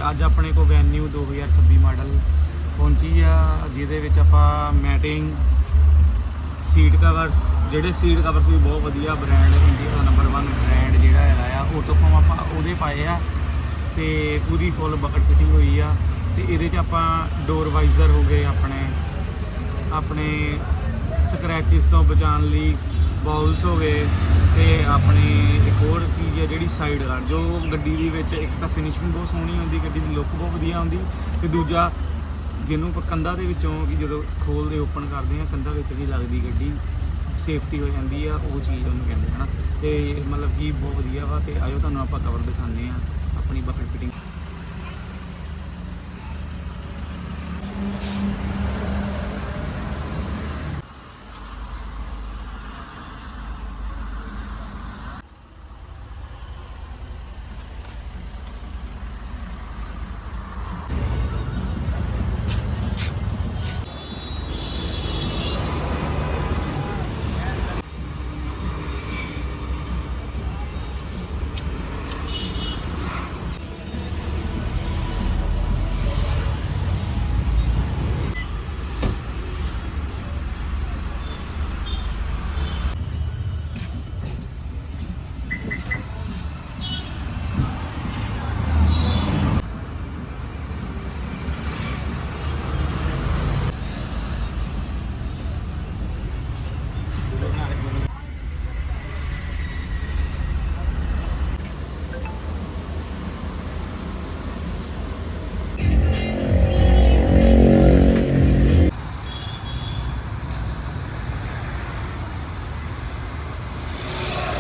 ਅੱਜ ਆਪਣੇ ਕੋਲ ਵੈਨਿਊ 2026 ਮਾਡਲ ਪਹੁੰਚੀ ਆ, ਜਿਹਦੇ ਵਿੱਚ ਆਪਾਂ ਮੈਟਿੰਗ ਸੀਟ ਕਵਰਸ, ਜਿਹੜੇ ਸੀਟ ਕਵਰਸ ਵੀ ਬਹੁਤ ਵਧੀਆ ਬ੍ਰਾਂਡ ਇੰਡੀਆ ਦਾ ਨੰਬਰ 1 ਬ੍ਰਾਂਡ ਜਿਹੜਾ ਹੈਗਾ ਆ ਆਟੋਫੋਮ, ਆਪਾਂ ਉਹਦੇ ਪਾਏ ਆ ਤੇ ਪੂਰੀ ਫੁੱਲ ਬਕਟ ਫਿਟਿੰਗ ਹੋਈ ਆ। ਤੇ ਇਹਦੇ 'ਚ ਆਪਾਂ ਡੋਰ ਵਾਈਜ਼ਰ ਹੋ ਗਏ, ਆਪਣੇ ਸਕ੍ਰੈਚਿਸ ਤੋਂ ਬਚਾਉਣ ਲਈ ਬਾਊਲਸ ਹੋ ਗਏ, ਤੇ ਆਪਣੇ ਇੱਕ ਹੋਰ ਚੀਜ਼ ਹੈ ਜਿਹੜੀ ਸਾਈਡ ਗਾਰਡ, ਜੋ ਗੱਡੀ ਦੇ ਵਿੱਚ ਇੱਕ ਤਾਂ ਫਿਨਿਸ਼ਿੰਗ ਬਹੁਤ ਸੋਹਣੀ ਹੁੰਦੀ, ਗੱਡੀ ਦੀ ਲੁੱਕ ਬਹੁਤ ਵਧੀਆ ਹੁੰਦੀ, ਤੇ ਦੂਜਾ ਜਿਹਨੂੰ ਆਪਾਂ ਕੰਧਾਂ ਦੇ ਵਿੱਚੋਂ ਕਿ ਜਦੋਂ ਖੋਲ੍ਹਦੇ ਓਪਨ ਕਰਦੇ ਹਾਂ ਕੰਧਾਂ ਵਿੱਚ ਵੀ ਲੱਗਦੀ ਗੱਡੀ ਸੇਫਟੀ ਹੋ ਜਾਂਦੀ ਆ, ਉਹ ਚੀਜ਼ ਉਹਨੂੰ ਕਹਿੰਦੇ ਹਨ। ਤੇ ਮਤਲਬ ਕਿ ਬਹੁਤ ਵਧੀਆ ਵਾ। ਤੇ ਆਇਓ ਤੁਹਾਨੂੰ ਆਪਾਂ ਕਵਰ ਦਿਖਾਉਂਦੇ ਹਾਂ।